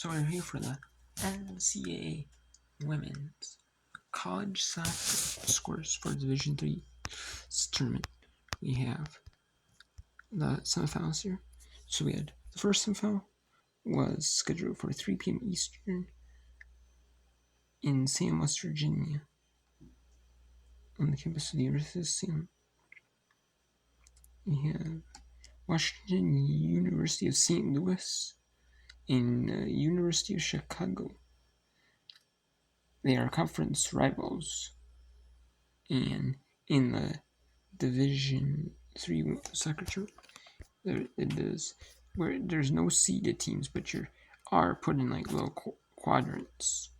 So we're here for the NCAA Women's College Soccer scores for Division III tournament. We have the semifinals here. So we had the first semifinal was scheduled for 3 p.m. Eastern in Salem, West Virginia, on the campus of the University of Salem. We have Washington University of St. Louis and University of Chicago. They are conference rivals, and in the Division III soccer tournament, it is where there's no seeded teams, but you are put in like little quadrants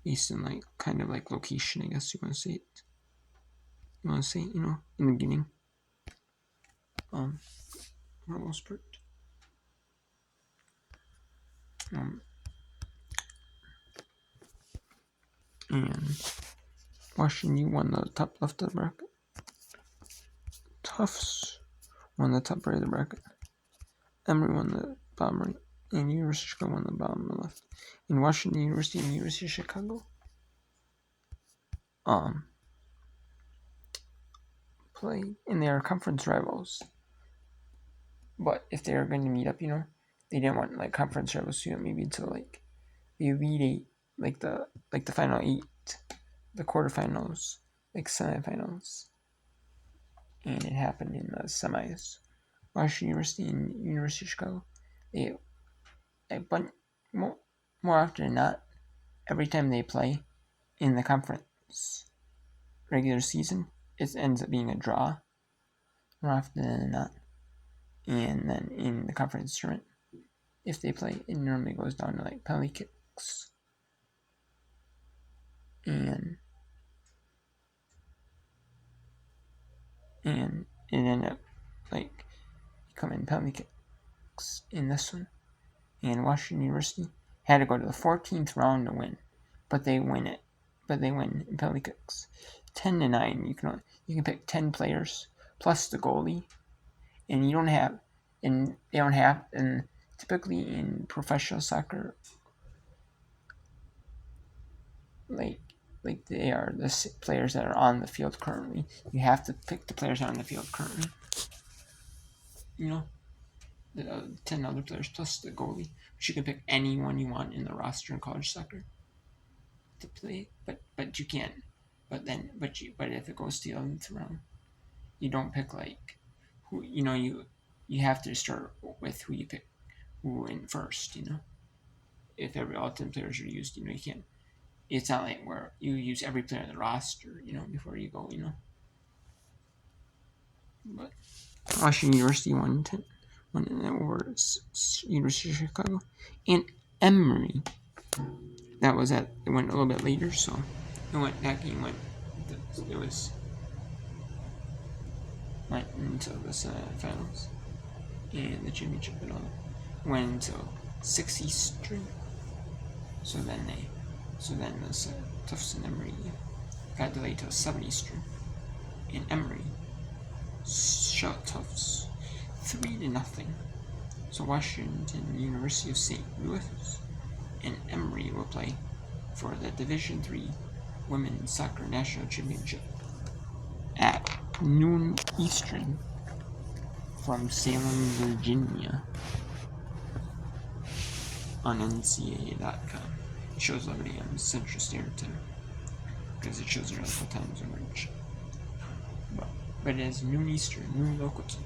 based on like kind of like location, I guess you want to say it. You want to say, in the beginning, for the most part. And Washington won the top left of the bracket. Tufts won the top right of the bracket. Emory won the bottom right. And University of Chicago won the bottom left. In Washington University and University of Chicago play, and they are conference rivals. But if they are going to meet up, they didn't want like conference rivals to maybe until like the Elite Eight, like the final 8, the quarterfinals, like semifinals. And it happened in the semis. Washington University and University of Chicago, but more often than not, every time they play in the conference regular season, it ends up being a draw more often than not. And then in the conference tournament, if they play, it normally goes down to like penalty kicks. And it ended up like becoming penalty kicks in this one. And Washington University had to go to the 14th round to win, but they win it. But they win in penalty kicks, 10-9. You can pick 10 players plus the goalie, and and typically in professional soccer, like they are the players that are on the field currently. You have to pick the players that are on the field currently. The 10 other players plus the goalie. But you can pick anyone you want in the roster in college soccer to play, but you can't. But if it goes to the 11th round, you don't pick like who. You have to start with who you pick, who in first. If all 10 players are used, you can't. It's not like where you use every player on the roster, before you go, But Washington University won over University of Chicago, and Emory. That went a little bit later, so that game went into the semifinals and the championship and all. Went until 6 Eastern. So then the Tufts and Emory got delayed till 7 Eastern, and Emory shut Tufts 3-0. So Washington University of St. Louis and Emory will play for the Division III Women's Soccer National Championship at noon Eastern from Salem, Virginia on NCAA.com. It shows 11 a.m. Central Standard Time because it shows their local time zone range. But it is noon Eastern, noon local time.